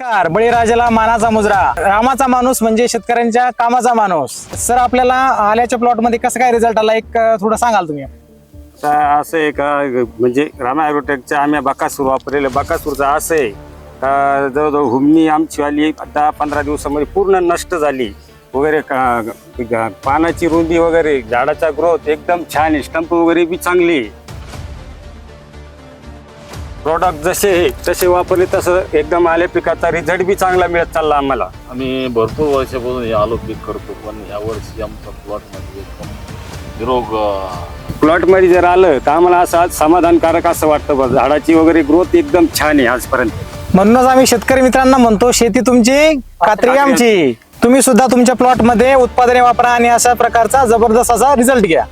नमस्कार. बळीराजाला मानाचा मुजरा, रामाचा माणूस म्हणजे शेतकऱ्यांच्या कामाचा माणूस. सर, आपल्याला आल्याच्या प्लॉट मध्ये कसं काय रिझल्ट आला, एक थोडं सांगाल तुम्ही? असं आहे का, म्हणजे रामा ॲग्रोटेकच्या आम्ही बकासूर वापरलेलं. बकासूरचा असं आहे का, जवळजवळ हुमणी आमची आली 10-15 दिवसामध्ये पूर्ण नष्ट झाली वगैरे. पानाची रुंदी वगैरे, झाडाचा ग्रोथ एकदम छान आहे, स्टंप वगैरे बी चांगली. प्रॉडक्ट जसे तसे वापरले तसं एकदम आले, पिकाचा रिझल्ट बी चांगला मिळत चालला आम्हाला. आम्ही भरपूर वर्षापासून हे आलो पीक करतो, पण यावर्षी आमचा प्लॉटमध्ये एकदम निरोग प्लॉटमध्ये जर आलं तर आम्हाला असं आज समाधानकारक असं वाटतं. बघ, झाडाची वगैरे ग्रोथ एकदम छान आहे आजपर्यंत. म्हणूनच आम्ही शेतकरी मित्रांना म्हणतो, शेती तुमची खात्री आमची. तुम्ही सुद्धा तुमच्या प्लॉट मध्ये उत्पादने वापरा आणि अशा प्रकारचा जबरदस्त असा रिझल्ट घ्या.